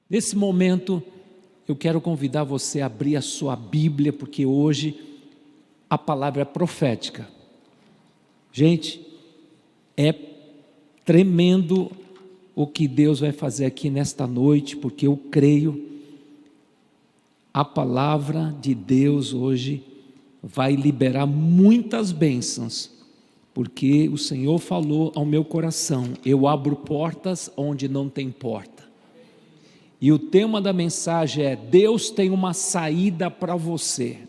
Nesse momento, eu quero convidar você a abrir a sua Bíblia, porque hoje a palavra é profética. Gente, é tremendo o que Deus vai fazer aqui nesta noite, porque eu creio, a palavra de Deus hoje vai liberar muitas bênçãos, porque o Senhor falou ao meu coração: eu abro portas onde não tem porta. E o tema da mensagem é: Deus tem uma saída para você.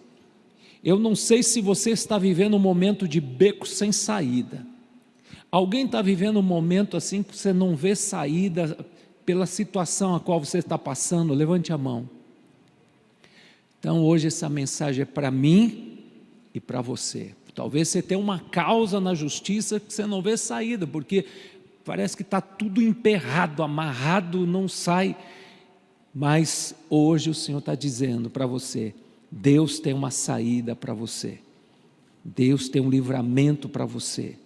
Eu não sei se você está vivendo um momento de beco sem saída. Alguém está vivendo um momento assim que você não vê saída pela situação a qual você está passando? Levante a mão. Então hoje essa mensagem é para mim e para você. Talvez você tenha uma causa na justiça que você não vê saída, porque parece que está tudo emperrado, amarrado, não sai. Mas hoje o Senhor está dizendo para você: Deus tem uma saída para você. Deus tem um livramento para você.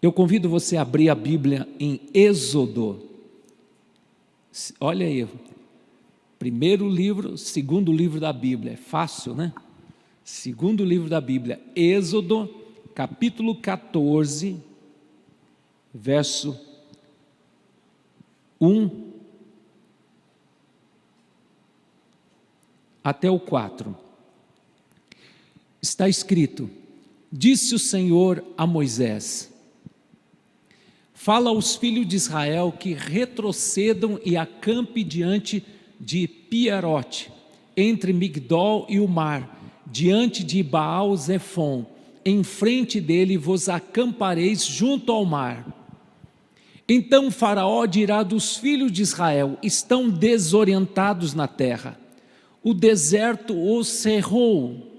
Eu convido você a abrir a Bíblia em Êxodo. Olha aí, primeiro livro, segundo livro da Bíblia, é fácil, né? Segundo livro da Bíblia, Êxodo, capítulo 14, verso 1 até o 4. Está escrito: disse o Senhor a Moisés: fala aos filhos de Israel que retrocedam e acampem diante de Piarote, entre Migdol e o mar, diante de Baal-Zefon, em frente dele vos acampareis junto ao mar. Então Faraó dirá dos filhos de Israel: estão desorientados na terra, o deserto os cerrou.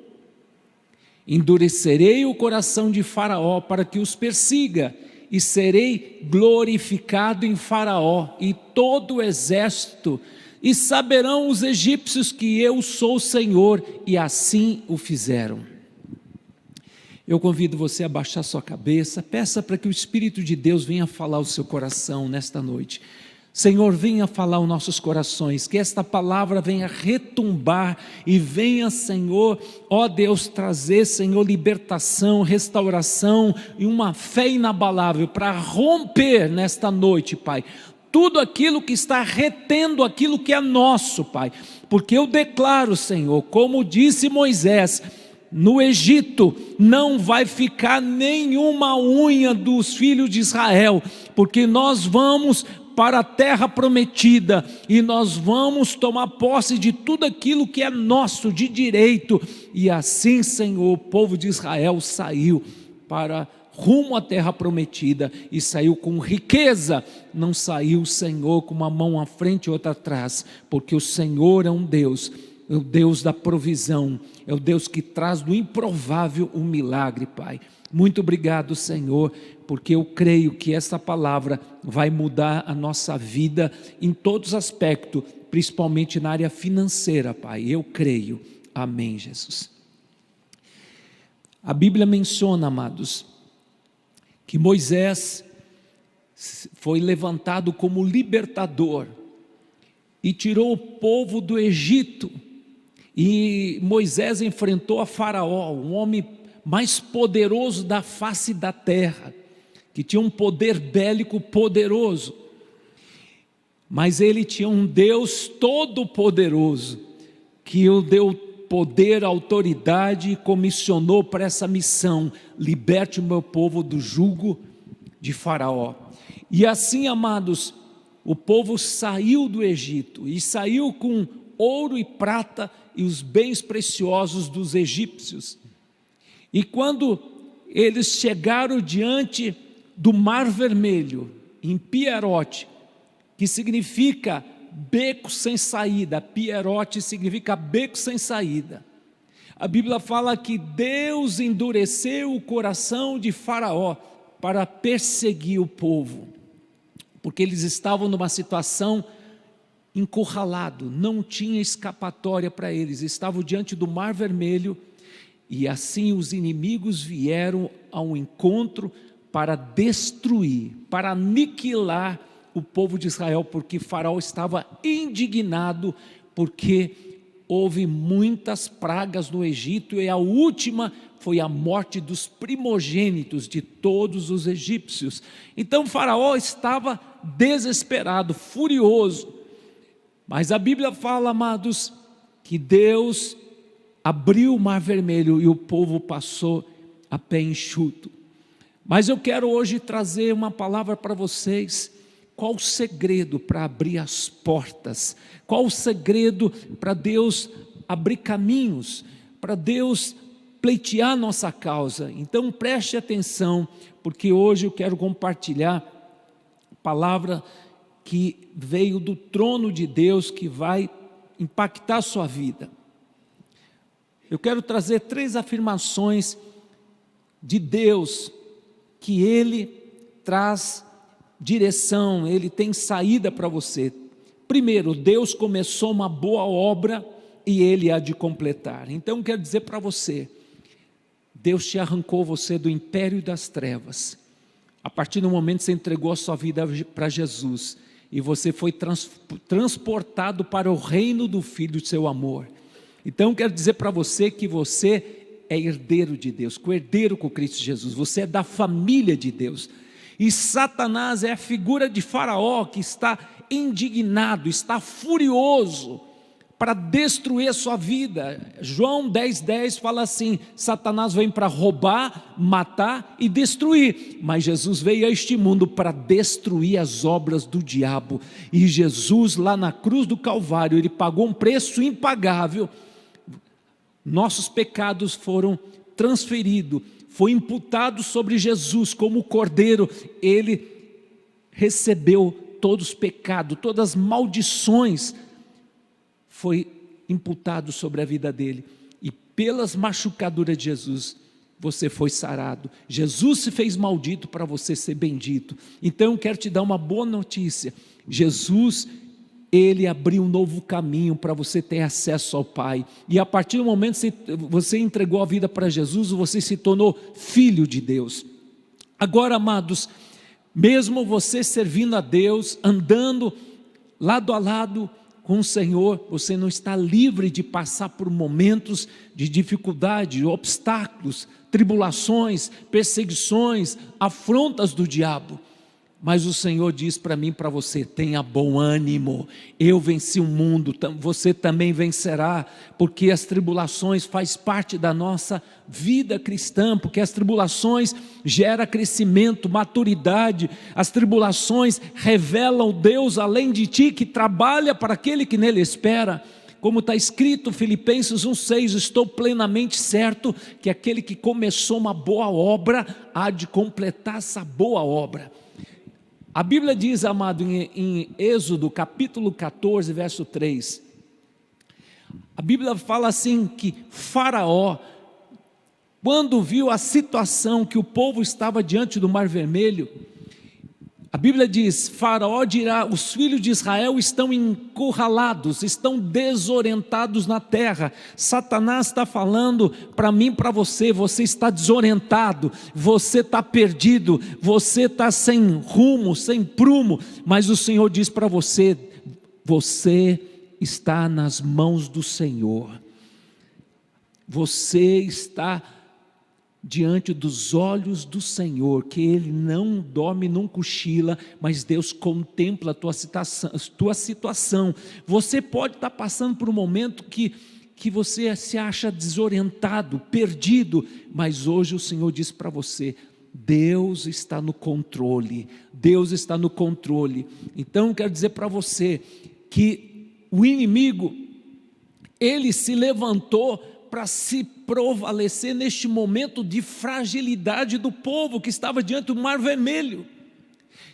Endurecerei o coração de Faraó para que os persiga, e serei glorificado em Faraó e todo o exército, e saberão os egípcios que eu sou o Senhor. E assim o fizeram. Eu convido você a baixar sua cabeça, peça para que o Espírito de Deus venha falar ao seu coração nesta noite. Senhor, venha falar aos nossos corações, que esta palavra venha retumbar e venha, Senhor, ó Deus, trazer, Senhor, libertação, restauração e uma fé inabalável para romper nesta noite, Pai, tudo aquilo que está retendo aquilo que é nosso, Pai, porque eu declaro, Senhor, como disse Moisés, no Egito não vai ficar nenhuma unha dos filhos de Israel, porque nós vamos para a terra prometida, e nós vamos tomar posse de tudo aquilo que é nosso de direito, e assim, Senhor, o povo de Israel saiu para rumo à terra prometida, e saiu com riqueza, não saiu, Senhor, com uma mão à frente e outra atrás, porque o Senhor é um Deus, é o Deus da provisão, é o Deus que traz do improvável um milagre, Pai. Muito obrigado, Senhor, porque eu creio que essa palavra vai mudar a nossa vida em todos os aspectos, principalmente na área financeira, Pai. Eu creio. Amém, Jesus. A Bíblia menciona, amados, que Moisés foi levantado como libertador e tirou o povo do Egito. E Moisés enfrentou a Faraó, um homem mais poderoso da face da terra, que tinha um poder bélico poderoso, mas ele tinha um Deus todo-poderoso, que o deu poder, autoridade e comissionou para essa missão: liberte o meu povo do jugo de Faraó. E assim, amados, o povo saiu do Egito, e saiu com ouro e prata e os bens preciosos dos egípcios. E quando eles chegaram diante do Mar Vermelho, em Piarote, que significa beco sem saída, Piarote significa beco sem saída. A Bíblia fala que Deus endureceu o coração de Faraó para perseguir o povo, porque eles estavam numa situação encurralado, não tinha escapatória para eles, estavam diante do Mar Vermelho, e assim os inimigos vieram ao encontro para destruir, para aniquilar o povo de Israel, porque Faraó estava indignado, porque houve muitas pragas no Egito, e a última foi a morte dos primogênitos de todos os egípcios. Então Faraó estava desesperado, furioso, mas a Bíblia fala, amados, que Deus abriu o mar vermelho e o povo passou a pé enxuto. Mas eu quero hoje trazer uma palavra para vocês. Qual o segredo para abrir as portas? Qual o segredo para Deus abrir caminhos? Para Deus pleitear nossa causa? Então preste atenção, porque hoje eu quero compartilhar a palavra que veio do trono de Deus, que vai impactar a sua vida. Eu quero trazer 3 afirmações de Deus, que Ele traz direção, Ele tem saída para você. Primeiro, Deus começou uma boa obra e Ele há de completar. Então quero dizer para você, Deus te arrancou você do império das trevas. A partir do momento que você entregou a sua vida para Jesus, e você foi transportado para o reino do Filho de seu amor. Então quero dizer para você que você é herdeiro de Deus, co-herdeiro com Cristo Jesus, você é da família de Deus. E Satanás é a figura de Faraó, que está indignado, está furioso para destruir a sua vida. João 10:10 fala assim: Satanás vem para roubar, matar e destruir, mas Jesus veio a este mundo para destruir as obras do diabo. E Jesus, lá na cruz do Calvário, Ele pagou um preço impagável. Nossos pecados foram transferidos, foi imputado sobre Jesus como cordeiro. Ele recebeu todos os pecados, todas as maldições, foi imputado sobre a vida dele, e pelas machucaduras de Jesus, você foi sarado. Jesus se fez maldito para você ser bendito. Então eu quero te dar uma boa notícia: Jesus, Ele abriu um novo caminho para você ter acesso ao Pai, e a partir do momento que você entregou a vida para Jesus, você se tornou filho de Deus. Agora, amados, mesmo você servindo a Deus, andando lado a lado com o Senhor, você não está livre de passar por momentos de dificuldade, obstáculos, tribulações, perseguições, afrontas do diabo. Mas o Senhor diz para mim e para você: tenha bom ânimo, eu venci o mundo, você também vencerá, porque as tribulações fazem parte da nossa vida cristã, porque as tribulações geram crescimento, maturidade, as tribulações revelam o Deus além de ti, que trabalha para aquele que nele espera. Como está escrito, Filipenses 1:6, estou plenamente certo que aquele que começou uma boa obra há de completar essa boa obra. A Bíblia diz, amado, em Êxodo capítulo 14, verso 3, a Bíblia fala assim, que Faraó, quando viu a situação que o povo estava diante do Mar Vermelho, a Bíblia diz: Faraó dirá, os filhos de Israel estão encurralados, estão desorientados na terra. Satanás está falando para mim, para você, você está desorientado, você está perdido, você está sem rumo, sem prumo, mas o Senhor diz para você: você está nas mãos do Senhor, você está diante dos olhos do Senhor, que Ele não dorme, não cochila, mas Deus contempla a tua situação. Você pode estar passando por um momento que você se acha desorientado, perdido, mas hoje o Senhor diz para você: Deus está no controle, Deus está no controle. Então eu quero dizer para você que o inimigo, ele se levantou para se prevalecer neste momento de fragilidade do povo que estava diante do Mar Vermelho.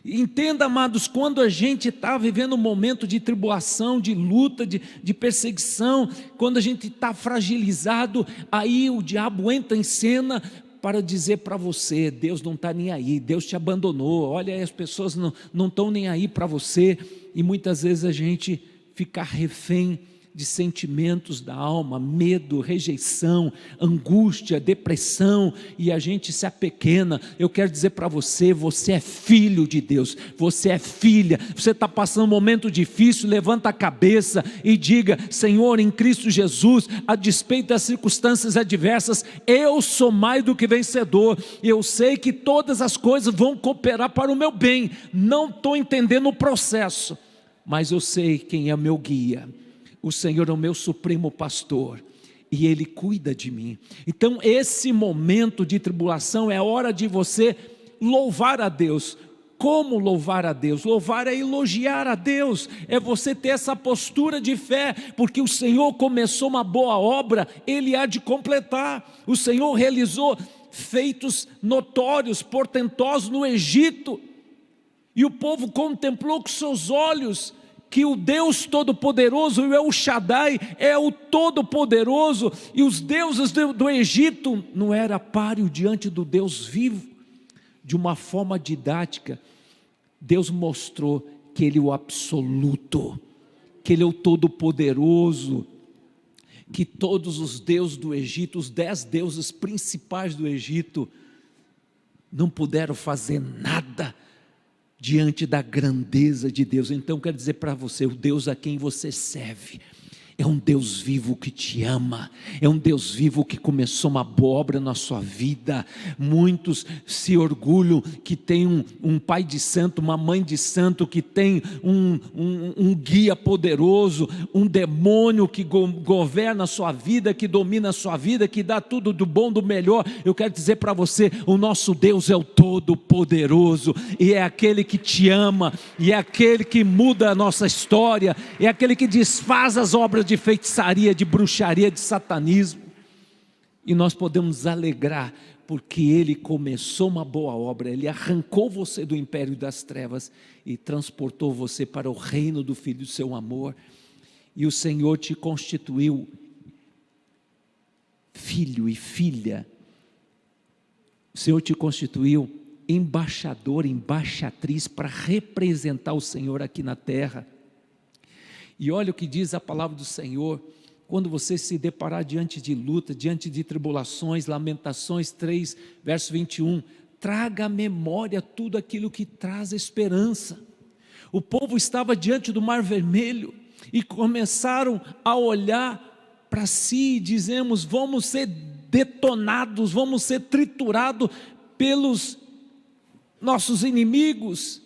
Entenda, amados, quando a gente está vivendo um momento de tribulação, de luta, de perseguição, quando a gente está fragilizado, aí o diabo entra em cena para dizer para você: Deus não está nem aí, Deus te abandonou, olha aí, as pessoas não estão nem aí para você, e muitas vezes a gente fica refém de sentimentos da alma, medo, rejeição, angústia, depressão, e a gente se apequena. Eu quero dizer para você, você é filho de Deus, você é filha. Você está passando um momento difícil, levanta a cabeça e diga: Senhor, em Cristo Jesus, a despeito das circunstâncias adversas, eu sou mais do que vencedor. Eu sei que todas as coisas vão cooperar para o meu bem. Não estou entendendo o processo, mas eu sei quem é meu guia. O Senhor é o meu supremo pastor e Ele cuida de mim. Então esse momento de tribulação é hora de você louvar a Deus. Como louvar a Deus? Louvar é elogiar a Deus, é você ter essa postura de fé, porque o Senhor começou uma boa obra, Ele há de completar. O Senhor realizou feitos notórios, portentosos no Egito, e o povo contemplou com seus olhos que o Deus Todo-Poderoso, o El Shaddai, é o Todo-Poderoso, e os deuses do Egito não era páreo diante do Deus vivo. De uma forma didática, Deus mostrou que Ele é o absoluto, que Ele é o Todo-Poderoso, que todos os deuses do Egito, os 10 deuses principais do Egito, não puderam fazer nada diante da grandeza de Deus. Então quero dizer para você, o Deus a quem você serve é um Deus vivo que te ama, é um Deus vivo que começou uma boa obra na sua vida. Muitos se orgulham que tem um pai de santo, uma mãe de santo, que tem um guia poderoso, um demônio que governa a sua vida, que domina a sua vida, que dá tudo do bom, do melhor. Eu quero dizer para você, o nosso Deus é o Todo-Poderoso, e é aquele que te ama, e é aquele que muda a nossa história, é aquele que desfaz as obras de feitiçaria, de bruxaria, de satanismo. E nós podemos nos alegrar, porque Ele começou uma boa obra. Ele arrancou você do império das trevas e transportou você para o reino do Filho do seu amor. E o Senhor te constituiu filho e filha. O Senhor te constituiu embaixador, embaixatriz, para representar o Senhor aqui na terra. E olha o que diz a palavra do Senhor: quando você se deparar diante de luta, diante de tribulações, Lamentações 3, verso 21, traga à memória tudo aquilo que traz esperança. O povo estava diante do Mar Vermelho e começaram a olhar para si, e dizemos: vamos ser detonados, vamos ser triturados pelos nossos inimigos.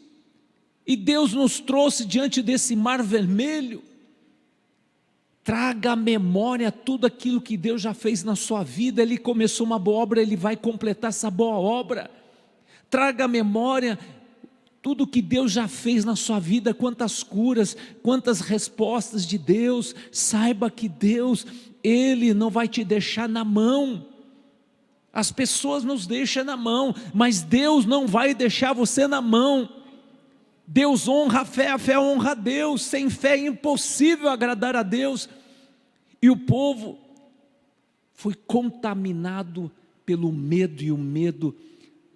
E Deus nos trouxe diante desse Mar Vermelho. Traga à memória tudo aquilo que Deus já fez na sua vida. Ele começou uma boa obra, Ele vai completar essa boa obra. Traga à memória tudo que Deus já fez na sua vida, quantas curas, quantas respostas de Deus. Saiba que Deus, Ele não vai te deixar na mão. As pessoas nos deixam na mão, mas Deus não vai deixar você na mão. Deus honra a fé honra a Deus. Sem fé é impossível agradar a Deus. E o povo foi contaminado pelo medo, e o medo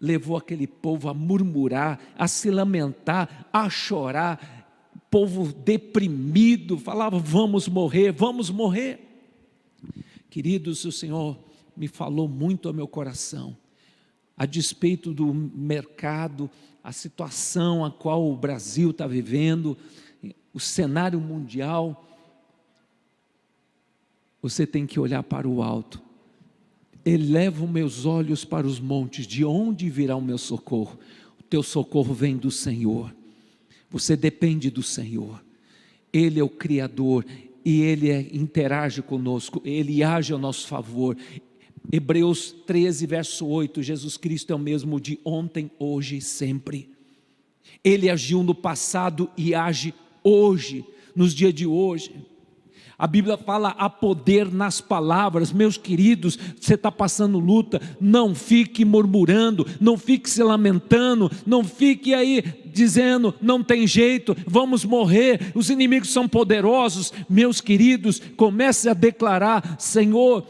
levou aquele povo a murmurar, a se lamentar, a chorar. Povo deprimido, falava: vamos morrer, vamos morrer. Queridos, o Senhor me falou muito ao meu coração, a despeito do mercado, a situação a qual o Brasil está vivendo, o cenário mundial. Você tem que olhar para o alto. Elevo meus olhos para os montes, de onde virá o meu socorro? O teu socorro vem do Senhor. Você depende do Senhor. Ele é o Criador, e Ele interage conosco, Ele age ao nosso favor. Hebreus 13, verso 8, Jesus Cristo é o mesmo de ontem, hoje e sempre. Ele agiu no passado e age hoje, nos dias de hoje. A Bíblia fala: há poder nas palavras. Meus queridos, você está passando luta, não fique murmurando, não fique se lamentando, não fique aí dizendo: não tem jeito, vamos morrer, os inimigos são poderosos. Meus queridos, comece a declarar: Senhor,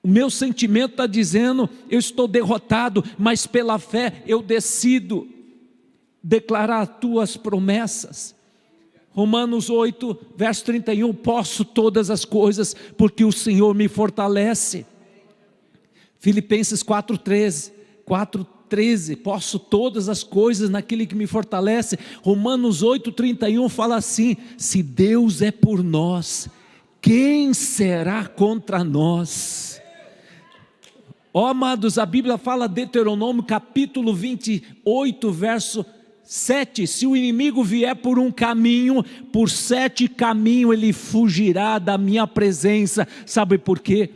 o meu sentimento está dizendo: eu estou derrotado, mas pela fé eu decido declarar as tuas promessas. Romanos 8, verso 31, posso todas as coisas porque o Senhor me fortalece. Filipenses 4:13, posso todas as coisas naquele que me fortalece. Romanos 8:31 fala assim: se Deus é por nós, quem será contra nós? Amados, a Bíblia fala, Deuteronômio capítulo 28, verso 7, se o inimigo vier por um caminho, por 7 caminhos ele fugirá da minha presença. Sabe por quê?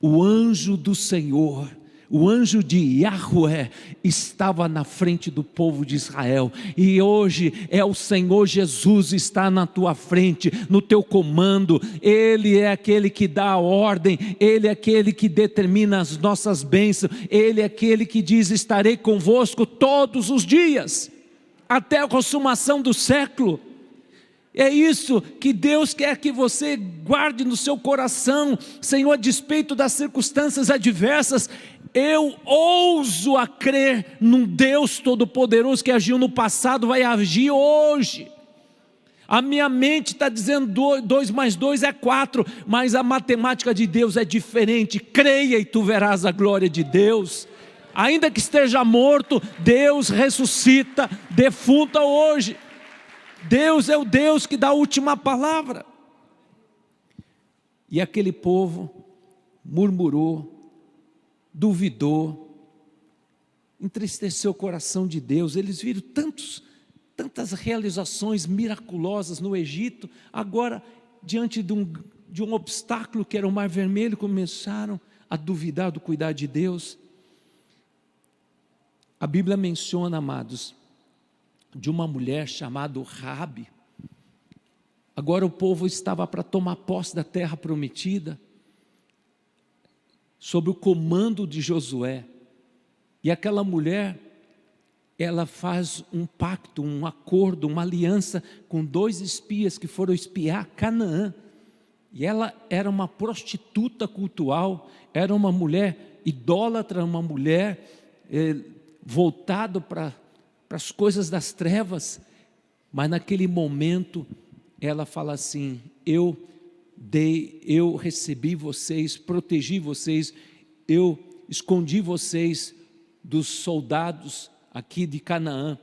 O anjo do Senhor, o anjo de Yahweh estava na frente do povo de Israel, e hoje é o Senhor Jesus está na tua frente, no teu comando. Ele é aquele que dá a ordem, Ele é aquele que determina as nossas bênçãos, Ele é aquele que diz, estarei convosco todos os dias, até a consumação do século. É isso que Deus quer que você guarde no seu coração. Senhor, a despeito das circunstâncias adversas, eu ouso a crer num Deus todo-poderoso que agiu no passado, vai agir hoje. A minha mente está dizendo 2 mais 2 é 4, mas a matemática de Deus é diferente. Creia e tu verás a glória de Deus. Ainda que esteja morto, Deus ressuscita defunto hoje. Deus é o Deus que dá a última palavra. E aquele povo murmurou, duvidou, entristeceu o coração de Deus. Eles viram tantas realizações miraculosas no Egito, agora diante de um obstáculo que era o Mar Vermelho, começaram a duvidar do cuidado de Deus. A Bíblia menciona, amados, de uma mulher chamada Raabe. Agora o povo estava para tomar posse da terra prometida, sob o comando de Josué, e aquela mulher, ela faz um pacto, um acordo, uma aliança com 2 espias que foram espiar Canaã, e ela era uma prostituta cultural, era uma mulher idólatra, uma mulher voltada para as coisas das trevas, mas naquele momento ela fala assim, eu recebi vocês, protegi vocês, eu escondi vocês dos soldados aqui de Canaã,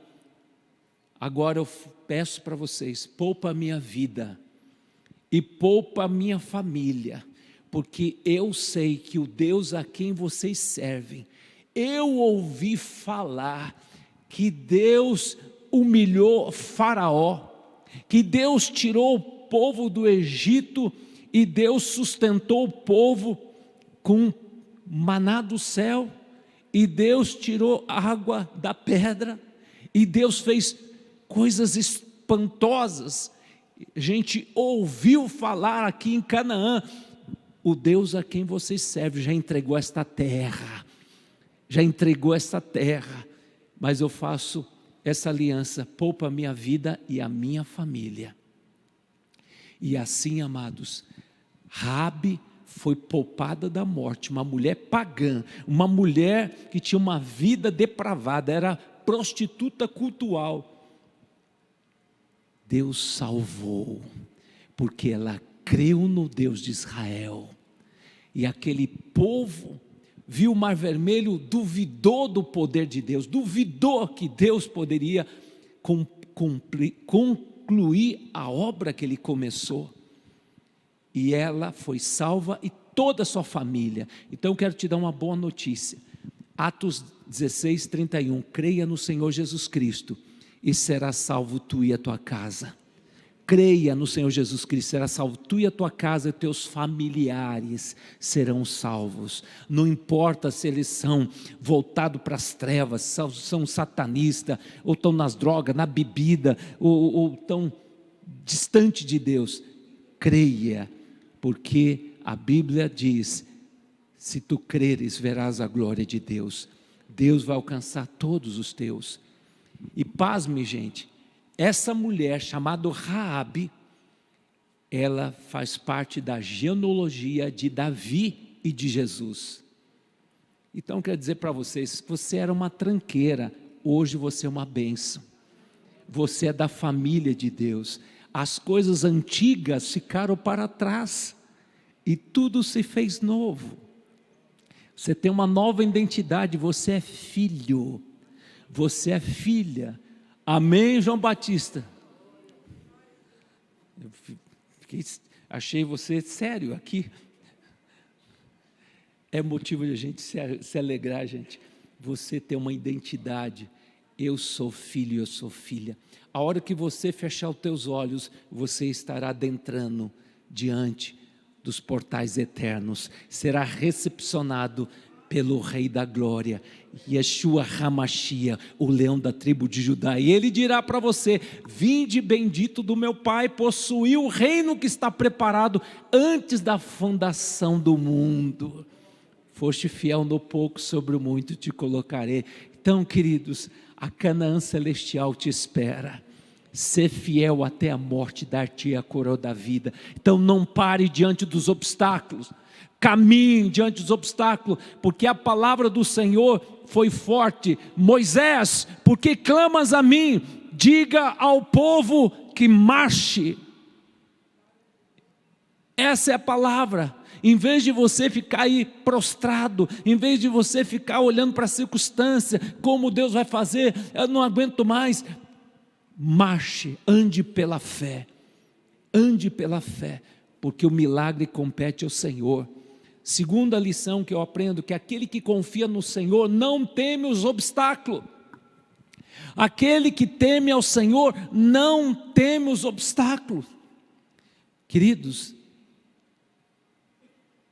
agora eu peço para vocês, poupa a minha vida, e poupa a minha família, porque eu sei que o Deus a quem vocês servem, eu ouvi falar, que Deus humilhou Faraó, que Deus tirou o povo do Egito, e Deus sustentou o povo com maná do céu, e Deus tirou água da pedra, e Deus fez coisas espantosas. A gente ouviu falar aqui em Canaã, o Deus a quem vocês servem já entregou esta terra, mas eu faço essa aliança, poupa a minha vida e a minha família. E assim, amados, Raabe foi poupada da morte, uma mulher pagã, uma mulher que tinha uma vida depravada, era prostituta cultural. Deus salvou, porque ela creu no Deus de Israel, e aquele povo viu o Mar Vermelho, duvidou do poder de Deus, duvidou que Deus poderia concluir a obra que Ele começou, e ela foi salva e toda a sua família. Então eu quero te dar uma boa notícia, Atos 16:31, creia no Senhor Jesus Cristo, e será salvo tu e a tua casa. Creia no Senhor Jesus Cristo, será salvo tu e a tua casa, e teus familiares serão salvos. Não importa se eles são voltados para as trevas, são satanistas, ou estão nas drogas, na bebida, ou estão distante de Deus. Creia, porque a Bíblia diz, se tu creres, verás a glória de Deus. Deus vai alcançar todos os teus. E pasme, gente, essa mulher chamada Raabe, ela faz parte da genealogia de Davi e de Jesus. Então quero dizer para vocês, você era uma tranqueira, hoje você é uma bênção. Você é da família de Deus. as coisas antigas ficaram para trás e tudo se fez novo. Você tem uma nova identidade, você é filho, você é filha. Amém, João Batista? Achei você sério aqui. É motivo de a gente se alegrar, gente. Você tem uma identidade. Eu sou filho, eu sou filha. A hora que você fechar os teus olhos, você estará adentrando diante dos portais eternos. Será recepcionado pelo Rei da Glória, Yeshua HaMashiach, o leão da tribo de Judá. E ele dirá para você: vinde bendito do meu Pai, possuí o reino que está preparado antes da fundação do mundo. Foste fiel no pouco, sobre o muito te colocarei. Então, queridos, a Canaã celestial te espera. Ser fiel até a morte, dar-te a coroa da vida. Então não pare diante dos obstáculos, caminhe diante dos obstáculos, porque a palavra do Senhor foi forte. Moisés, porque clamas a mim, diga ao povo que marche. Essa é a palavra. Em vez de você ficar aí prostrado, em vez de você ficar olhando para a circunstância, como Deus vai fazer, eu não aguento mais. Marche, ande pela fé, porque o milagre compete ao Senhor. Segunda lição que eu aprendo, que aquele que confia no Senhor não teme os obstáculos. Aquele que teme ao Senhor não teme os obstáculos. Queridos,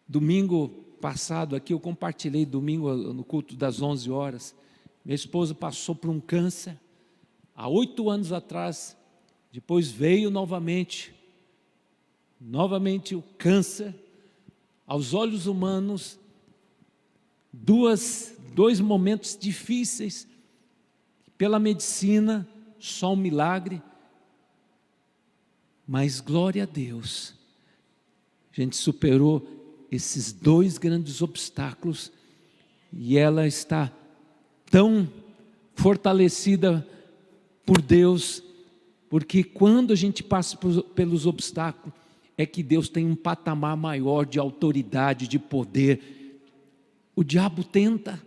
domingo passado aqui, eu compartilhei domingo no culto das 11 horas, minha esposa passou por um câncer, há 8 anos atrás, depois veio novamente o câncer, aos olhos humanos, dois momentos difíceis, pela medicina, só um milagre, mas glória a Deus, a gente superou esses 2 grandes obstáculos, e ela está tão fortalecida por Deus, porque quando a gente passa pelos obstáculos, é que Deus tem um patamar maior de autoridade, de poder. O diabo tenta,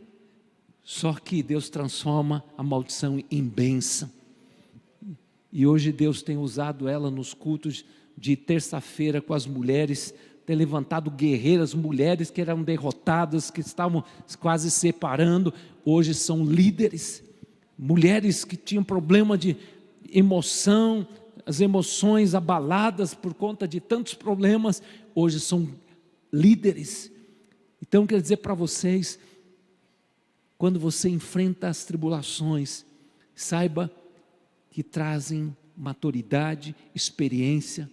só que Deus transforma a maldição em bênção. E hoje Deus tem usado ela nos cultos de terça-feira com as mulheres, tem levantado guerreiras, mulheres que eram derrotadas, que estavam quase separando, hoje são líderes, mulheres que tinham problema de emoção, as emoções abaladas por conta de tantos problemas, hoje são líderes. Então quero dizer para vocês, quando você enfrenta as tribulações, saiba que trazem maturidade, experiência,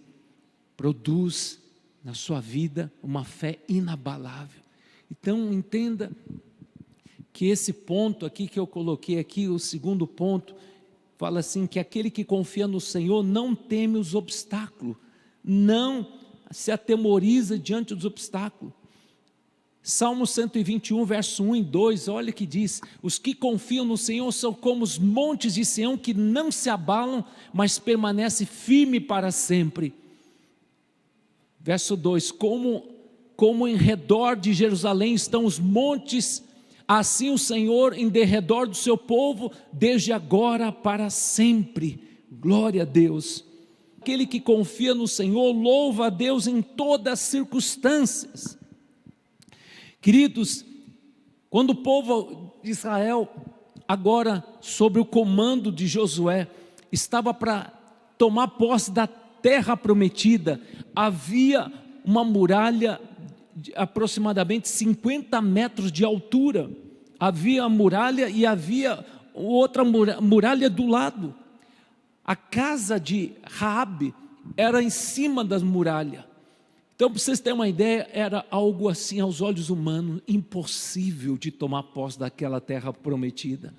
produz na sua vida uma fé inabalável. Então entenda que esse ponto aqui que eu coloquei aqui, o segundo ponto, fala assim, que aquele que confia no Senhor não teme os obstáculos, não se atemoriza diante dos obstáculos. Salmo 121, verso 1 e 2, olha que diz: os que confiam no Senhor são como os montes de Sião, que não se abalam, mas permanecem firme para sempre. Verso 2, como em redor de Jerusalém estão os montes, assim o Senhor em derredor do seu povo, desde agora para sempre. Glória a Deus. Aquele que confia no Senhor, louva a Deus em todas as circunstâncias. Queridos, quando o povo de Israel, agora sob o comando de Josué, estava para tomar posse da terra prometida, havia uma muralha de aproximadamente 50 metros de altura, havia a muralha e havia outra muralha do lado. A casa de Raabe era em cima das muralhas. Então, para vocês terem uma ideia, era algo assim aos olhos humanos, impossível de tomar posse daquela terra prometida.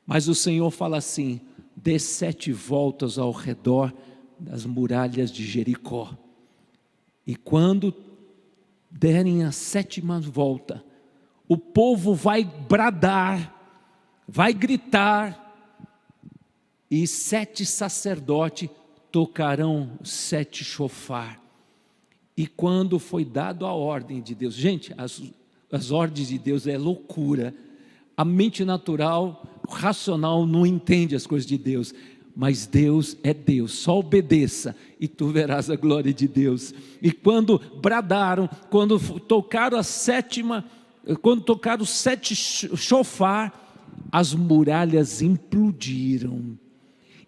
Mas o Senhor fala assim: dê 7 voltas ao redor das muralhas de Jericó, e quando derem a 7ª volta, o povo vai bradar, vai gritar, e 7 sacerdotes tocarão 7 chofar. E quando foi dado a ordem de Deus, gente, as ordens de Deus é loucura. A mente natural, racional, não entende as coisas de Deus. Mas Deus é Deus, só obedeça e tu verás a glória de Deus. E quando bradaram, quando tocaram quando tocaram 7 chofar, as muralhas implodiram.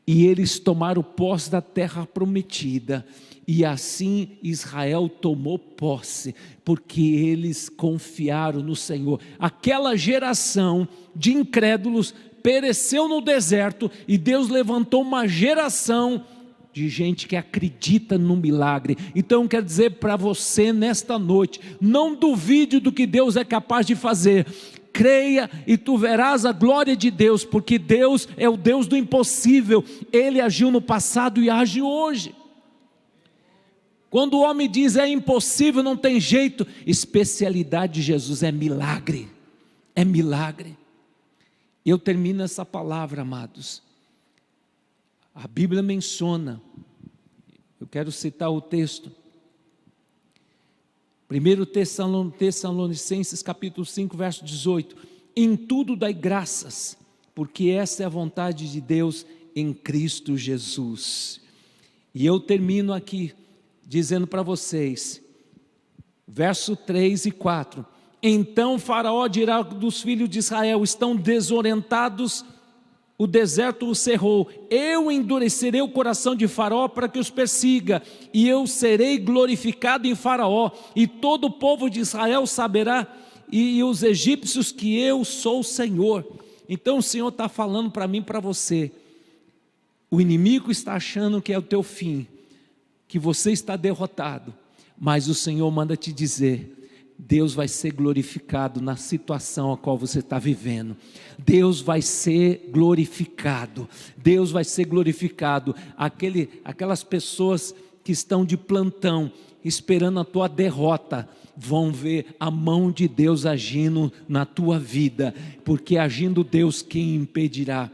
E eles tomaram posse da terra prometida. E assim Israel tomou posse, porque eles confiaram no Senhor. Aquela geração de incrédulos pereceu no deserto, e Deus levantou uma geração de gente que acredita no milagre. Então eu quero dizer para você nesta noite, não duvide do que Deus é capaz de fazer. Creia e tu verás a glória de Deus, porque Deus é o Deus do impossível. Ele agiu no passado e age hoje. Quando o homem diz é impossível, não tem jeito, especialidade de Jesus é milagre. É milagre. Eu termino essa palavra, amados. A Bíblia menciona, eu quero citar o texto, 1 Tessalonicenses capítulo 5, verso 18, em tudo dai graças, porque essa é a vontade de Deus em Cristo Jesus. E eu termino aqui, dizendo para vocês, verso 3 e 4, então Faraó dirá dos filhos de Israel, estão desorientados, o deserto os cerrou, eu endurecerei o coração de Faraó para que os persiga, e eu serei glorificado em Faraó, e todo o povo de Israel saberá, e os egípcios que eu sou o Senhor. Então o Senhor está falando para mim e para você, o inimigo está achando que é o teu fim, que você está derrotado, mas o Senhor manda te dizer, Deus vai ser glorificado na situação a qual você está vivendo. Deus vai ser glorificado. Deus vai ser glorificado. Aquelas pessoas que estão de plantão, esperando a tua derrota, vão ver a mão de Deus agindo na tua vida, porque agindo Deus, quem impedirá?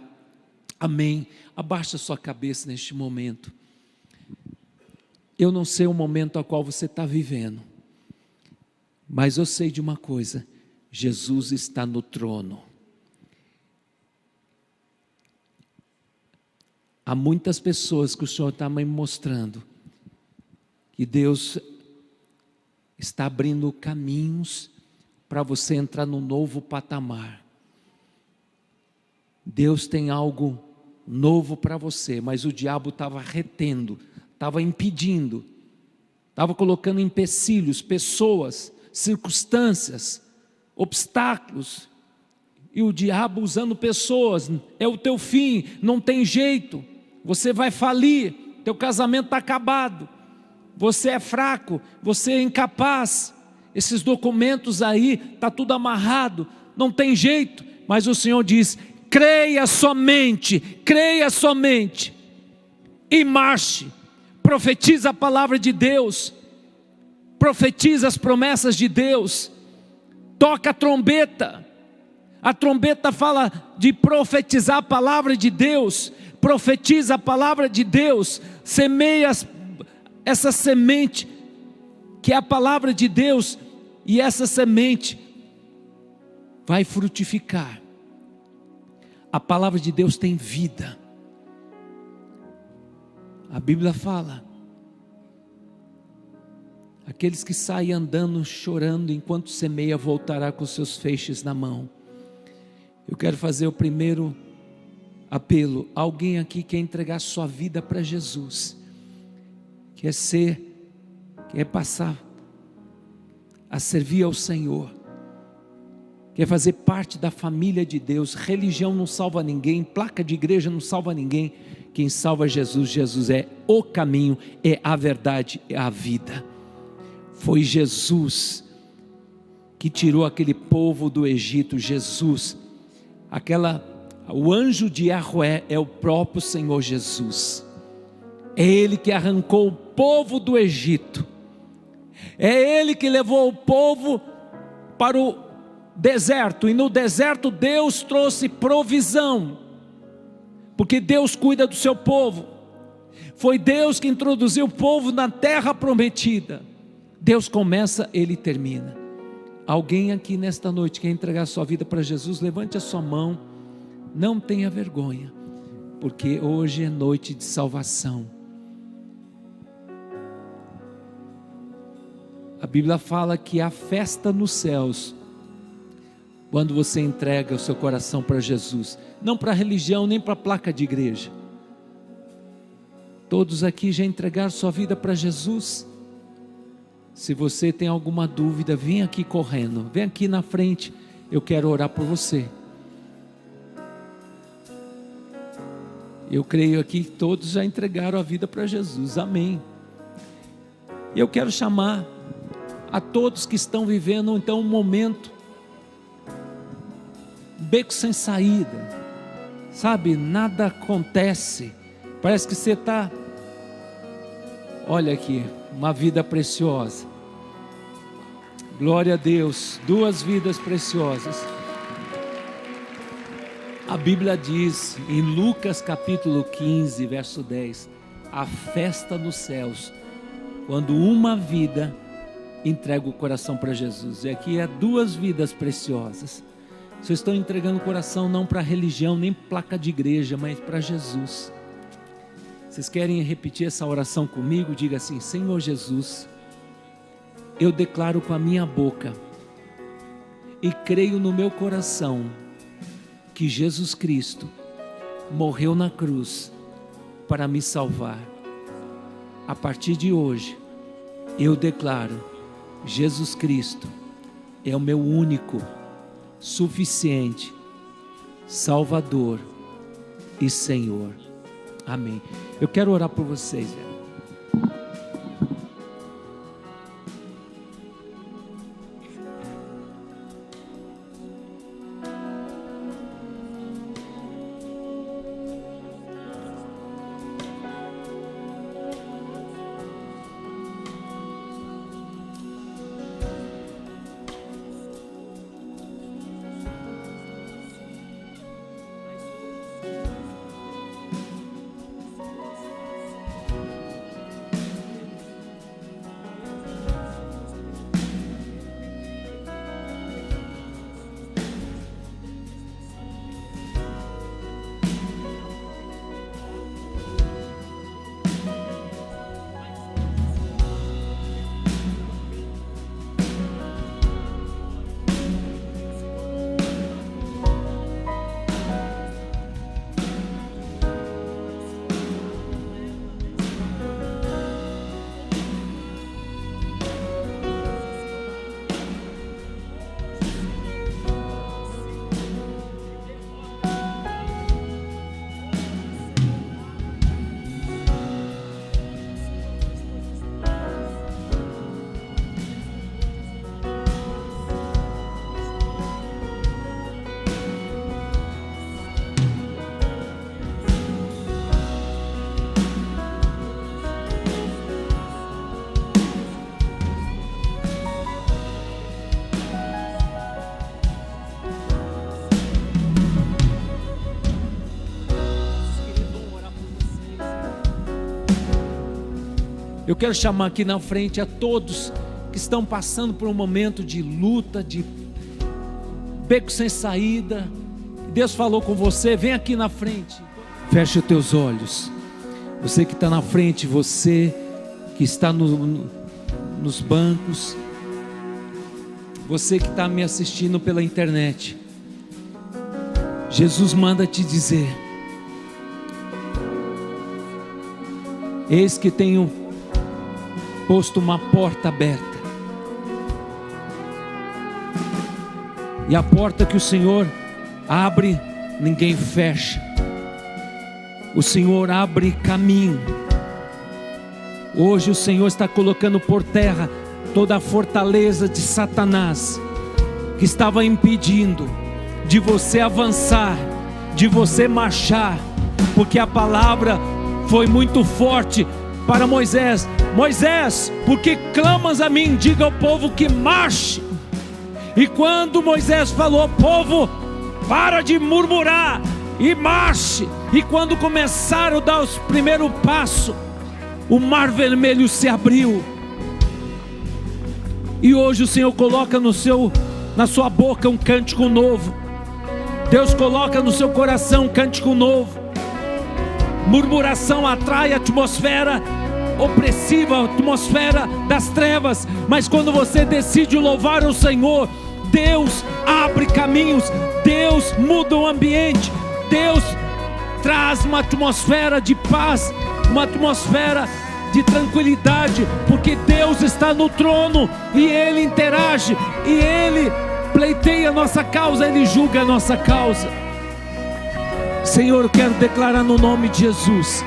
Amém. Abaixa sua cabeça neste momento. Eu não sei o momento a qual você está vivendo, mas eu sei de uma coisa, Jesus está no trono. Há muitas pessoas que o Senhor está me mostrando, que Deus está abrindo caminhos para você entrar num novo patamar. Deus tem algo novo para você, mas o diabo estava retendo, estava impedindo, estava colocando empecilhos, pessoas, circunstâncias, obstáculos, e o diabo usando pessoas, é o teu fim, não tem jeito, você vai falir, teu casamento está acabado, você é fraco, você é incapaz, esses documentos aí, está tudo amarrado, não tem jeito, mas o Senhor diz, creia somente, e marche, profetiza a palavra de Deus, profetiza as promessas de Deus, toca a trombeta fala de profetizar a palavra de Deus, profetiza a palavra de Deus, semeia essa semente, que é a palavra de Deus, e essa semente vai frutificar. A palavra de Deus tem vida, a Bíblia fala, aqueles que saem andando, chorando, enquanto semeia, voltará com seus feixes na mão. Eu quero fazer o primeiro apelo. Alguém aqui quer entregar sua vida para Jesus, quer passar a servir ao Senhor, quer fazer parte da família de Deus. Religião não salva ninguém, placa de igreja não salva ninguém. Quem salva é Jesus. Jesus é o caminho, é a verdade, é a vida. Foi Jesus que tirou aquele povo do Egito. Jesus, o anjo de Yahvé é o próprio Senhor Jesus. É Ele que arrancou o povo do Egito. É Ele que levou o povo para o deserto. E no deserto Deus trouxe provisão, porque Deus cuida do seu povo. Foi Deus que introduziu o povo na terra prometida. Deus começa, Ele termina. Alguém aqui nesta noite quer entregar sua vida para Jesus? Levante a sua mão. Não tenha vergonha, porque hoje é noite de salvação. A Bíblia fala que há festa nos céus quando você entrega o seu coração para Jesus, não para religião, nem para placa de igreja. Todos aqui já entregaram sua vida para Jesus? Se você tem alguma dúvida, vem aqui correndo, vem aqui na frente, eu quero orar por você. Eu creio aqui que todos já entregaram a vida para Jesus, amém. E eu quero chamar a todos que estão vivendo então um momento, beco sem saída, sabe, nada acontece, parece que você está, olha aqui, uma vida preciosa, glória a Deus, 2 vidas preciosas. A Bíblia diz em Lucas capítulo 15, verso 10, a festa nos céus, quando uma vida entrega o coração para Jesus. E aqui é 2 vidas preciosas. Vocês estão entregando o coração não para religião, nem placa de igreja, mas para Jesus. Vocês querem repetir essa oração comigo? Diga assim: Senhor Jesus, eu declaro com a minha boca e creio no meu coração que Jesus Cristo morreu na cruz para me salvar. A partir de hoje, eu declaro: Jesus Cristo é o meu único, suficiente Salvador e Senhor. Amém. Eu quero orar por vocês, velho. Eu quero chamar aqui na frente a todos que estão passando por um momento de luta, de beco sem saída. Deus falou com você, vem aqui na frente. Feche os teus olhos. Você que está na frente, você que está nos bancos, você que está me assistindo pela internet. Jesus manda te dizer: eis que tenho posto uma porta aberta, e a porta que o Senhor abre, ninguém fecha. O Senhor abre caminho. Hoje o Senhor está colocando por terra toda a fortaleza de Satanás, que estava impedindo de você avançar, de você marchar, porque a palavra foi muito forte para Moisés: Moisés, porque clamas a mim, diga ao povo que marche. E quando Moisés falou: povo, para de murmurar e marche. E quando começaram a dar os primeiros passos, o mar vermelho se abriu. E hoje o Senhor coloca na sua boca um cântico novo. Deus coloca no seu coração um cântico novo. Murmuração atrai a atmosfera opressiva, a atmosfera das trevas. Mas quando você decide louvar o Senhor, Deus abre caminhos, Deus muda o ambiente, Deus traz uma atmosfera de paz, uma atmosfera de tranquilidade, porque Deus está no trono e Ele interage, e Ele pleiteia a nossa causa, Ele julga a nossa causa. Senhor, eu quero declarar no nome de Jesus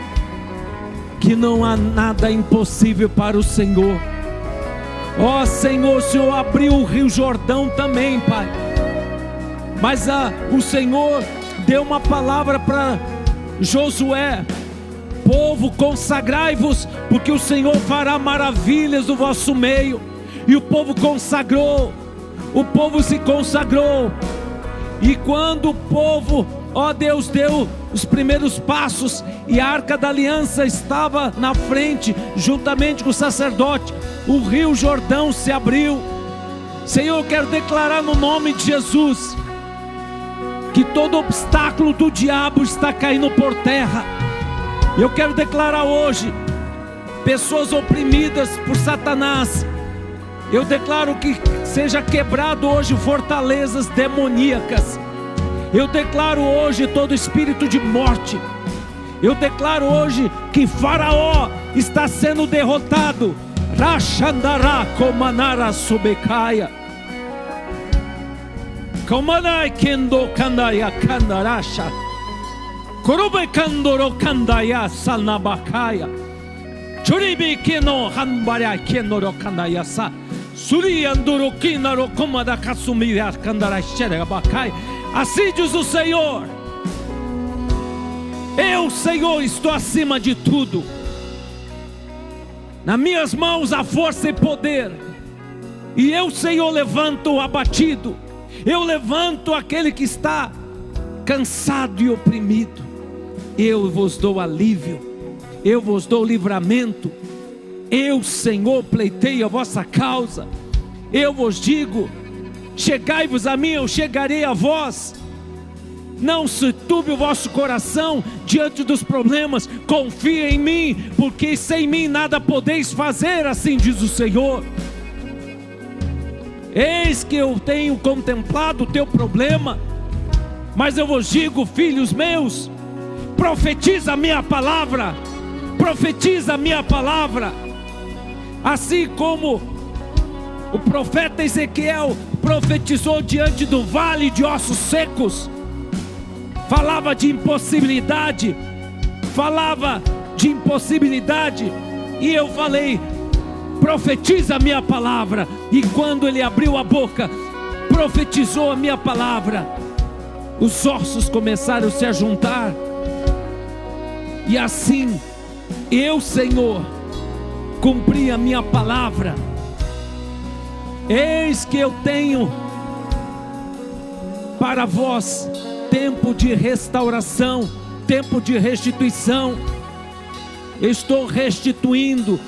que não há nada impossível para o Senhor. Ó Senhor, o Senhor abriu o Rio Jordão também, Pai, mas o Senhor deu uma palavra para Josué: povo, consagrai-vos, porque o Senhor fará maravilhas no vosso meio. E o povo consagrou, o povo se consagrou. E quando o povo, ó Deus, deu os primeiros passos, e a Arca da Aliança estava na frente, juntamente com o sacerdote, o Rio Jordão se abriu. Senhor, eu quero declarar no nome de Jesus que todo obstáculo do diabo está caindo por terra. Eu quero declarar hoje, pessoas oprimidas por Satanás, eu declaro que seja quebrado hoje fortalezas demoníacas. Eu declaro hoje todo espírito de morte. Eu declaro hoje que Faraó está sendo derrotado. Rashandará komanara subekaya. Komanai kendo kandaya kandarasha. Korube kandoro kandaya salnabakaya. Churibi keno hanbara kenoro kandaya sa. Suri andoro kinaro komada kasumira kandarashera bakai. Assim diz o Senhor: eu, Senhor, estou acima de tudo. Nas minhas mãos há força e poder. E eu, Senhor, levanto o abatido. Eu levanto aquele que está cansado e oprimido. Eu vos dou alívio. Eu vos dou livramento. Eu, Senhor, pleiteio a vossa causa. Eu vos digo: chegai-vos a mim, eu chegarei a vós. Não se turbe o vosso coração diante dos problemas. Confia em mim, porque sem mim nada podeis fazer, assim diz o Senhor. Eis que eu tenho contemplado o teu problema, mas eu vos digo, filhos meus, profetiza a minha palavra. Profetiza a minha palavra. Assim como o profeta Ezequiel profetizou diante do vale de ossos secos, falava de impossibilidade, e eu falei: profetiza a minha palavra. E quando ele abriu a boca, profetizou a minha palavra, os ossos começaram a se juntar. E assim eu, Senhor, cumpri a minha palavra. Eis que eu tenho para vós tempo de restauração, tempo de restituição. Eu estou restituindo.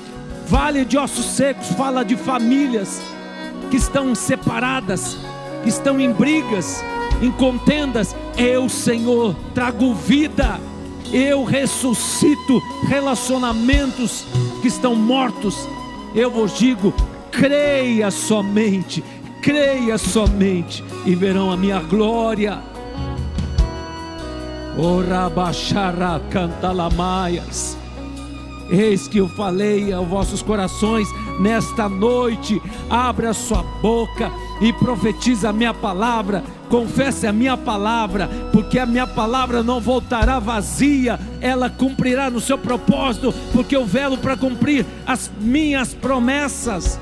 Vale de ossos secos fala de famílias que estão separadas, que estão em brigas, em contendas. Eu, Senhor, trago vida. Eu ressuscito relacionamentos que estão mortos. Eu vos digo: creia somente, e verão a minha glória. Orabachara cantalamaias. Eis que eu falei aos vossos corações nesta noite: abre a sua boca e profetiza a minha palavra. Confesse a minha palavra, porque a minha palavra não voltará vazia, ela cumprirá no seu propósito, porque eu velo para cumprir as minhas promessas.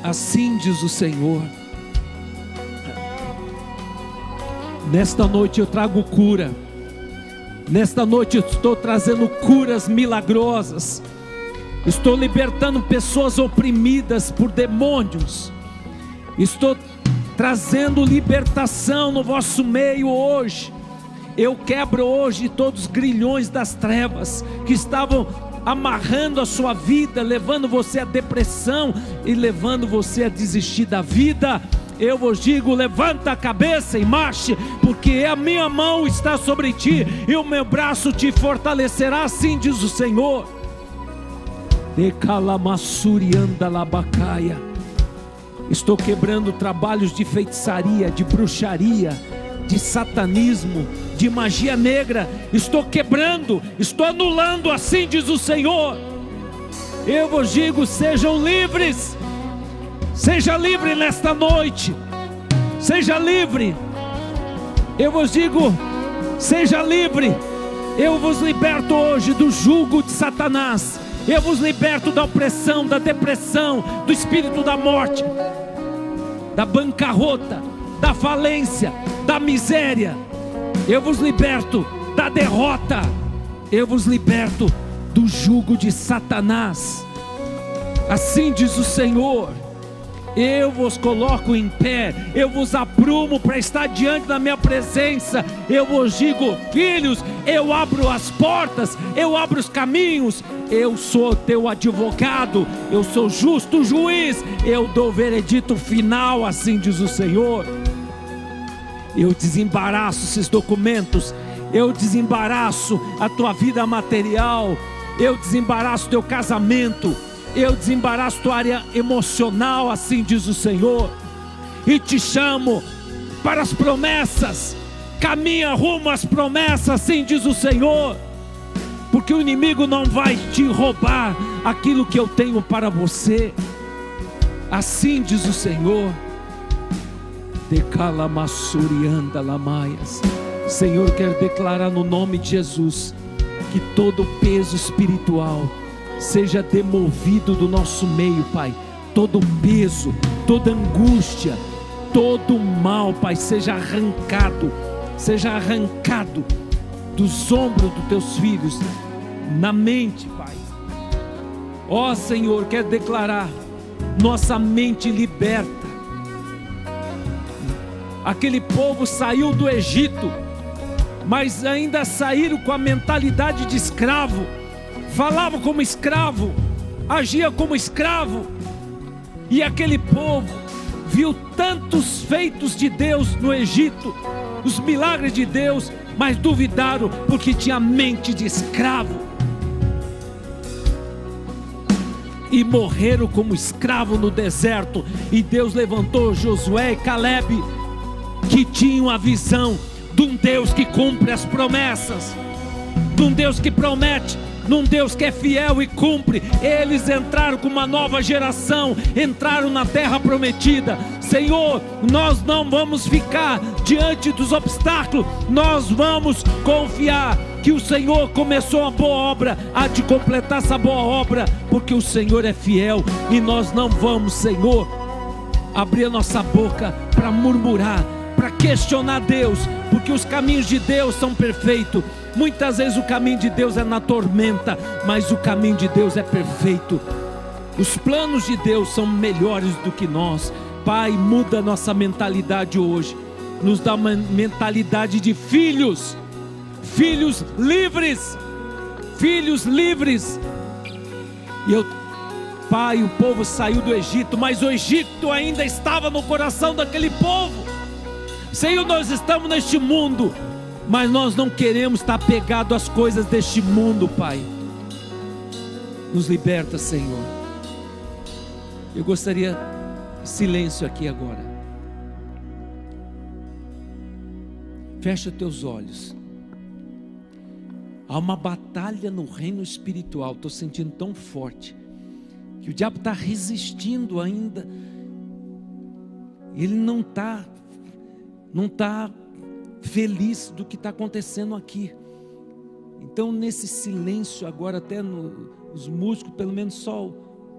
Assim diz o Senhor. Nesta noite eu trago cura. Nesta noite eu estou trazendo curas milagrosas. Estou libertando pessoas oprimidas por demônios. Estou trazendo libertação no vosso meio hoje. Eu quebro hoje todos os grilhões das trevas que estavam amarrando a sua vida, levando você à depressão e levando você a desistir da vida. Eu vos digo, levanta a cabeça e marche, porque a minha mão está sobre ti e o meu braço te fortalecerá, assim diz o Senhor. Estou quebrando trabalhos de feitiçaria, de bruxaria, de satanismo, de magia negra. Estou quebrando, estou anulando, assim diz o Senhor. Eu vos digo, sejam livres. Seja livre nesta noite. Seja livre. Eu vos digo, seja livre. Eu vos liberto hoje do jugo de Satanás. Eu vos liberto da opressão, da depressão, do espírito da morte, da bancarrota, da falência, da miséria. Eu vos liberto da derrota. Eu vos liberto do jugo de Satanás. Assim diz o Senhor. Eu vos coloco em pé, eu vos aprumo para estar diante da minha presença. Eu vos digo, filhos, eu abro as portas, eu abro os caminhos. Eu sou teu advogado, eu sou justo juiz, eu dou veredito final, assim diz o Senhor. Eu desembaraço esses documentos, eu desembaraço a tua vida material, eu desembaraço teu casamento, eu desembaraço tua área emocional, assim diz o Senhor, e te chamo para as promessas. Caminha rumo às promessas, assim diz o Senhor, porque o inimigo não vai te roubar aquilo que eu tenho para você, assim diz o Senhor. Senhor, quero declarar no nome de Jesus que todo peso espiritual seja demovido do nosso meio, Pai. Todo peso, toda angústia, todo mal, Pai, seja arrancado dos ombros dos teus filhos, na mente, Pai. Ó Senhor, quero declarar nossa mente liberta. Aquele povo saiu do Egito, mas ainda saíram com a mentalidade de escravo. Falava como escravo, agia como escravo. E aquele povo viu tantos feitos de Deus no Egito, os milagres de Deus, mas duvidaram porque tinha mente de escravo. E morreram como escravo no deserto. E Deus levantou Josué e Calebe, que tinham a visão de um Deus que cumpre as promessas, de um Deus que promete, num Deus que é fiel e cumpre. Eles entraram com uma nova geração, entraram na terra prometida. Senhor, nós não vamos ficar diante dos obstáculos, nós vamos confiar que o Senhor começou a boa obra, há de completar essa boa obra, porque o Senhor é fiel. E nós não vamos, Senhor, abrir a nossa boca para murmurar, para questionar Deus, porque os caminhos de Deus são perfeitos. Muitas vezes o caminho de Deus é na tormenta, mas o caminho de Deus é perfeito. Os planos de Deus são melhores do que nós. Pai, muda a nossa mentalidade hoje, nos dá uma mentalidade de filhos, filhos livres, filhos livres. Pai, o povo saiu do Egito, mas o Egito ainda estava no coração daquele povo. Senhor, nós estamos neste mundo, mas nós não queremos estar pegados às coisas deste mundo, Pai. Nos liberta, Senhor. Eu gostaria de silêncio aqui agora. Fecha teus olhos. Há uma batalha no reino espiritual. Estou sentindo tão forte que o diabo está resistindo ainda. Ele não está feliz do que está acontecendo aqui. Então, nesse silêncio agora, até os músicos, pelo menos só o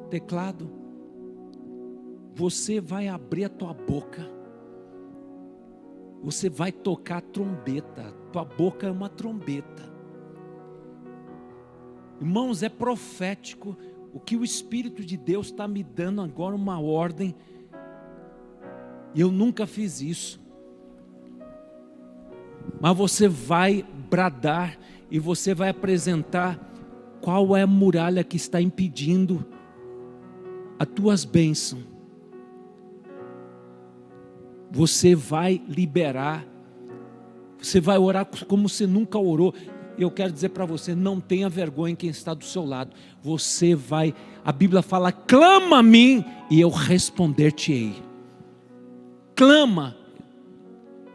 teclado, você vai abrir a tua boca, você vai tocar a trombeta. Tua boca é uma trombeta. Irmãos, é profético o que o Espírito de Deus está me dando agora, uma ordem. Eu nunca fiz isso. mas você vai bradar e você vai apresentar qual é a muralha que está impedindo as tuas bênçãos. Você vai liberar, você vai orar como você nunca orou. Eu quero dizer para você, não tenha vergonha em quem está do seu lado. Você vai, a Bíblia fala, clama a mim e eu responder-te-ei. Clama,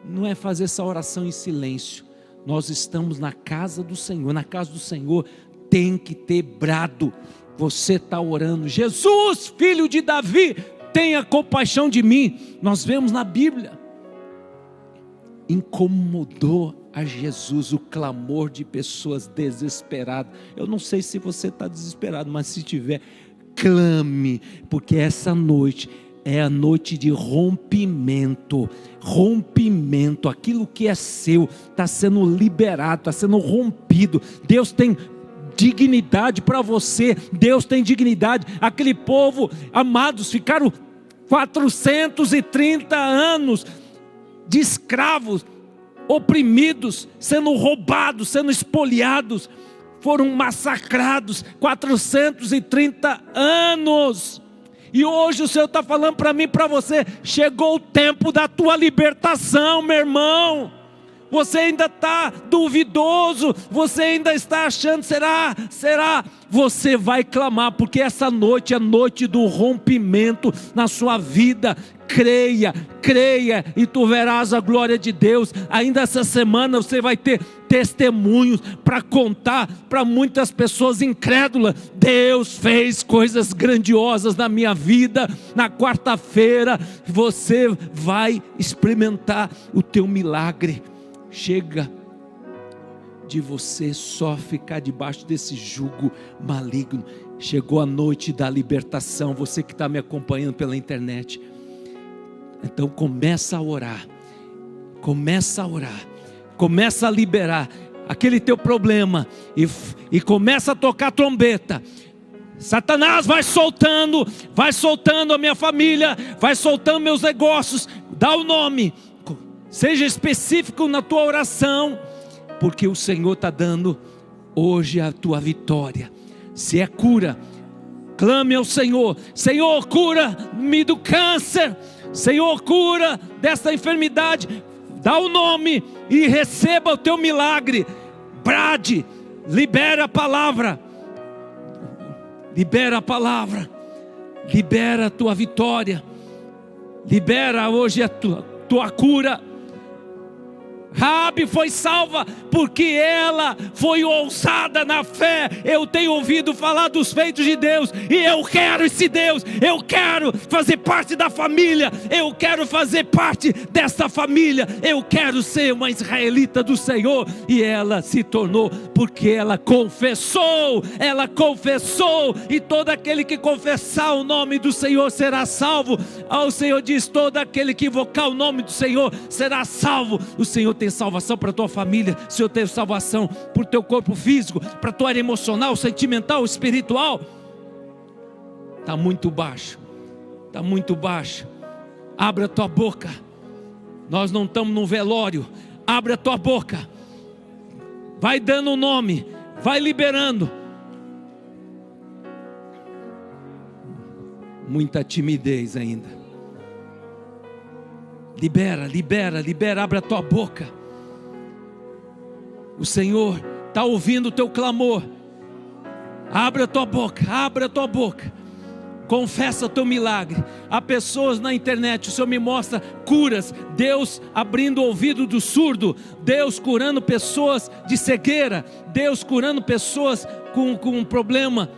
não é fazer essa oração em silêncio. Nós estamos na casa do Senhor, na casa do Senhor tem que ter brado. Você está orando, Jesus, filho de Davi, tenha compaixão de mim. Nós vemos na Bíblia, incomodou a Jesus o clamor de pessoas desesperadas. Eu não sei se você está desesperado, mas se tiver, clame, porque essa noite é a noite de rompimento. Rompimento, aquilo que é seu está sendo liberado, está sendo rompido. Deus tem dignidade para você, Deus tem dignidade. Aquele povo, amados, ficaram 430 anos de escravos, oprimidos, sendo roubados, sendo espoliados, foram massacrados, 430 anos. E hoje o Senhor está falando para mim e para você, chegou o tempo da tua libertação, meu irmão. Você ainda está duvidoso, você ainda está achando, será? Você vai clamar, porque essa noite é a noite do rompimento na sua vida. Creia, e tu verás a glória de Deus. Ainda essa semana você vai ter testemunhos para contar para muitas pessoas incrédulas. Deus fez coisas grandiosas na minha vida. Na quarta-feira você vai experimentar o teu milagre. Chega de você só ficar debaixo desse jugo maligno. Chegou a noite da libertação. Você que está me acompanhando pela internet, então começa a orar, começa a liberar aquele teu problema e começa a tocar trombeta. Satanás vai soltando a minha família, vai soltando meus negócios. Dá o nome, seja específico na tua oração, porque o Senhor está dando hoje a tua vitória. Se é cura, clame ao Senhor. Senhor, cura-me do câncer. Senhor, cura desta enfermidade. Dá o nome e receba o teu milagre. Brade, libera a palavra. Libera a palavra. Libera a tua vitória. Libera hoje a tua cura. Raabe foi salva porque ela foi ousada na fé. Eu tenho ouvido falar dos feitos de Deus e eu quero esse Deus. Eu quero fazer parte da família. Eu quero fazer parte dessa família. Eu quero ser uma israelita do Senhor. E ela se tornou, porque ela confessou. E todo aquele que confessar o nome do Senhor será salvo. O Senhor diz, todo aquele que invocar o nome do Senhor será salvo. O Senhor tem salvação para a tua família. O Senhor tem salvação para o teu corpo físico, para a tua área emocional, sentimental, espiritual. Está muito baixo. Abre a tua boca. Nós não estamos num velório. Abre a tua boca. Vai dando o nome. Vai liberando. Muita timidez ainda. Libera. Abre a tua boca. O Senhor está ouvindo o teu clamor. Abre a tua boca. Confessa o teu milagre. Há pessoas na internet, o Senhor me mostra curas. Deus abrindo o ouvido do surdo. Deus curando pessoas de cegueira. Deus curando pessoas com problema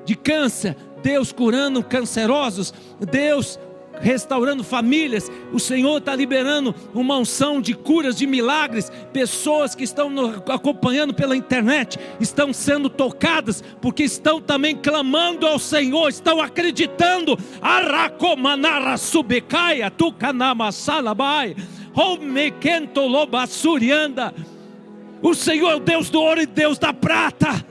de câncer. Deus curando cancerosos. Deus restaurando famílias. O Senhor está liberando uma unção de curas, de milagres. Pessoas que estão acompanhando pela internet estão sendo tocadas, porque estão também clamando ao Senhor, estão acreditando. Aracomanara subecaia, tucanama salabai, homekento lobassurianda. O Senhor é o Deus do ouro e Deus da prata.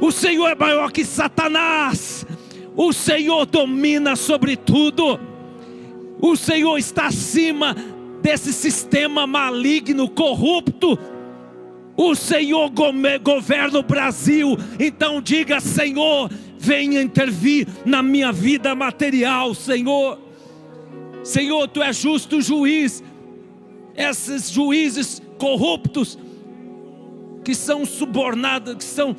O Senhor é maior que Satanás. O Senhor domina sobre tudo. O Senhor está acima desse sistema maligno, corrupto. O Senhor governa o Brasil. Então diga: Senhor, venha intervir na minha vida material, Senhor. Senhor, Tu és justo juiz. Esses juízes corruptos, que são subornados, que são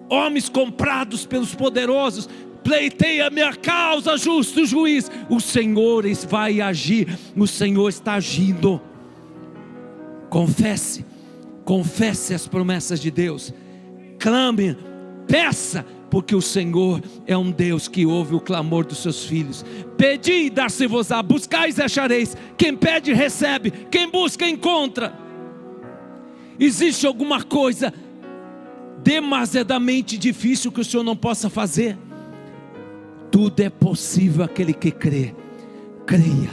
homens comprados pelos poderosos, pleiteia a minha causa, justo juiz. O Senhor vai agir, o Senhor está agindo. Confesse as promessas de Deus, clame, peça, porque o Senhor é um Deus que ouve o clamor dos seus filhos. Pedi e dar-se-vos-á, buscais e achareis, quem pede recebe, quem busca encontra. Existe alguma coisa demasiadamente difícil que o Senhor não possa fazer? Tudo é possível aquele que crê. Creia,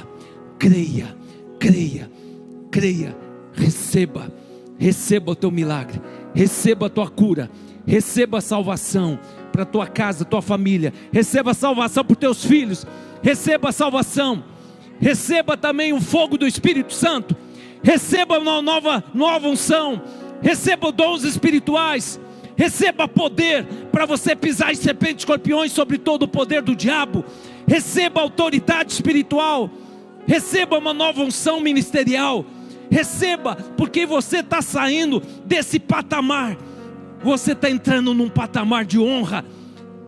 receba o teu milagre, receba a tua cura, receba a salvação para a tua casa, tua família, receba a salvação para os teus filhos, receba a salvação, receba também o fogo do Espírito Santo, receba uma nova unção, receba dons espirituais, receba poder para você pisar em serpentes e escorpiões sobre todo o poder do diabo, receba autoridade espiritual, receba uma nova unção ministerial, receba, porque você está saindo desse patamar, você está entrando num patamar de honra.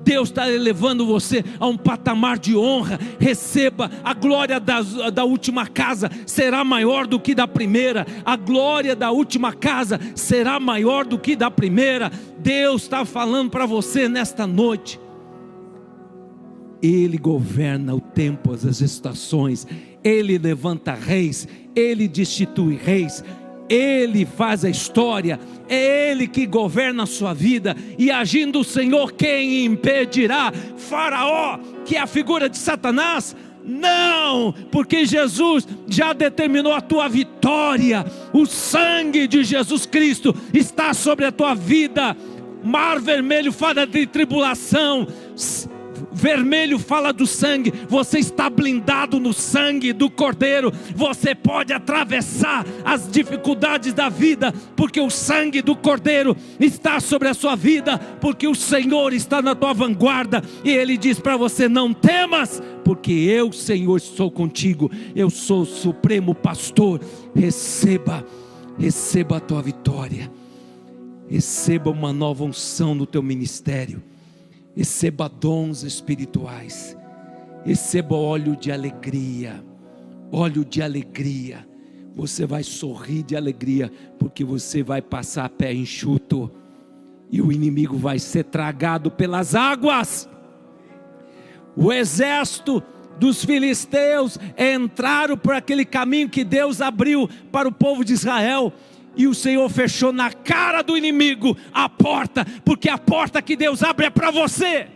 Deus está elevando você a um patamar de honra. Receba, a glória da última casa será maior do que da primeira. A glória da última casa será maior do que da primeira. Deus está falando para você nesta noite. Ele governa o tempo, as estações. Ele levanta reis, Ele destitui reis, Ele faz a história, é Ele que governa a sua vida. E agindo o Senhor, quem impedirá? Faraó, que é a figura de Satanás? Não, porque Jesus já determinou a tua vitória. O sangue de Jesus Cristo está sobre a tua vida. Mar vermelho fala de tribulação, vermelho fala do sangue. Você está blindado no sangue do Cordeiro. Você pode atravessar as dificuldades da vida, porque o sangue do Cordeiro está sobre a sua vida, porque o Senhor está na tua vanguarda. E Ele diz para você: não temas, porque eu, Senhor, estou contigo. Eu sou o supremo pastor. Receba a tua vitória. Receba uma nova unção no teu ministério. Receba dons espirituais, receba óleo de alegria, você vai sorrir de alegria, porque você vai passar a pé enxuto, e o inimigo vai ser tragado pelas águas. O exército dos filisteus entraram por aquele caminho que Deus abriu para o povo de Israel, e o Senhor fechou na cara do inimigo a porta, porque a porta que Deus abre é para você.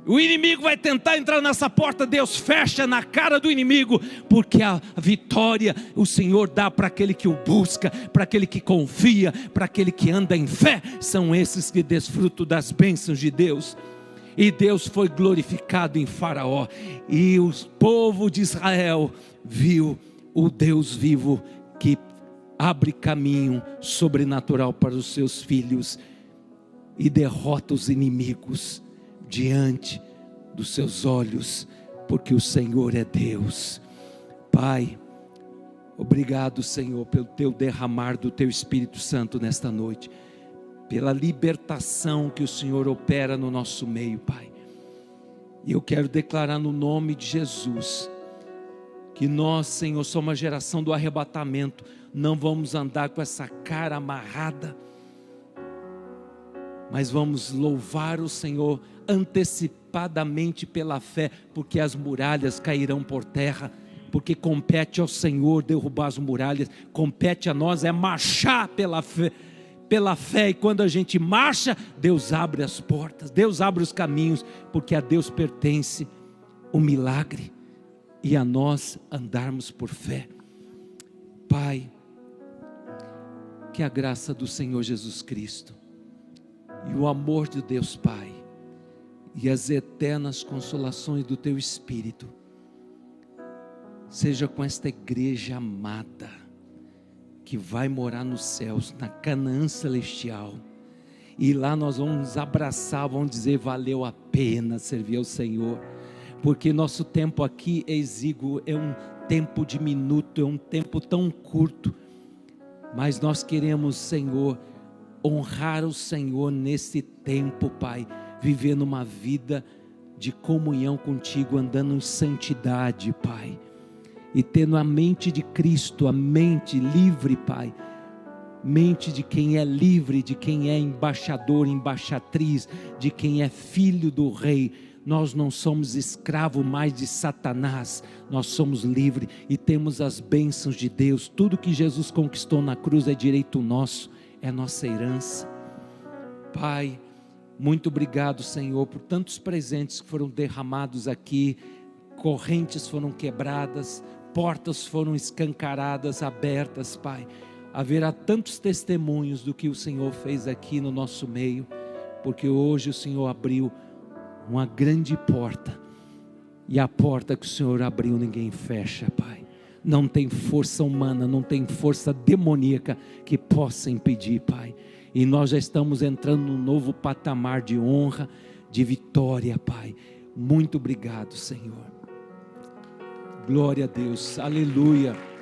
O inimigo vai tentar entrar nessa porta, Deus fecha na cara do inimigo, porque a vitória o Senhor dá para aquele que o busca, para aquele que confia, para aquele que anda em fé. São esses que desfrutam das bênçãos de Deus. E Deus foi glorificado em Faraó, e o povo de Israel viu o Deus vivo, que abre caminho sobrenatural para os seus filhos e derrota os inimigos diante dos seus olhos, porque o Senhor é Deus. Pai, obrigado, Senhor, pelo teu derramar do teu Espírito Santo nesta noite, pela libertação que o Senhor opera no nosso meio, Pai. E eu quero declarar no nome de Jesus, que nós, Senhor, somos uma geração do arrebatamento. Não vamos andar com essa cara amarrada, mas vamos louvar o Senhor antecipadamente pela fé, porque as muralhas cairão por terra, porque compete ao Senhor derrubar as muralhas, compete a nós marchar pela fé, e quando a gente marcha, Deus abre as portas, Deus abre os caminhos, porque a Deus pertence o milagre, e a nós andarmos por fé. Pai, que a graça do Senhor Jesus Cristo, e o amor de Deus Pai, e as eternas consolações do Teu Espírito, seja com esta igreja amada, que vai morar nos céus, na Canaã celestial, e lá nós vamos nos abraçar, vamos dizer: valeu a pena servir ao Senhor, porque nosso tempo aqui é exíguo, é um tempo diminuto, é um tempo tão curto, mas nós queremos, Senhor, honrar o Senhor nesse tempo, Pai, vivendo uma vida de comunhão contigo, andando em santidade, Pai, e tendo a mente de Cristo, a mente livre, Pai, mente de quem é livre, de quem é embaixador, embaixatriz, de quem é filho do Rei. Nós não somos escravos mais de Satanás, nós somos livres e temos as bênçãos de Deus. Tudo que Jesus conquistou na cruz é direito nosso, é nossa herança. Pai, muito obrigado, Senhor, por tantos presentes que foram derramados aqui, correntes foram quebradas, portas foram escancaradas, abertas, Pai. Haverá tantos testemunhos do que o Senhor fez aqui no nosso meio, porque hoje o Senhor abriu uma grande porta, e a porta que o Senhor abriu ninguém fecha, Pai. Não tem força humana, não tem força demoníaca que possa impedir, Pai. E nós já estamos entrando num novo patamar de honra, de vitória, Pai. Muito obrigado, Senhor. Glória a Deus, aleluia.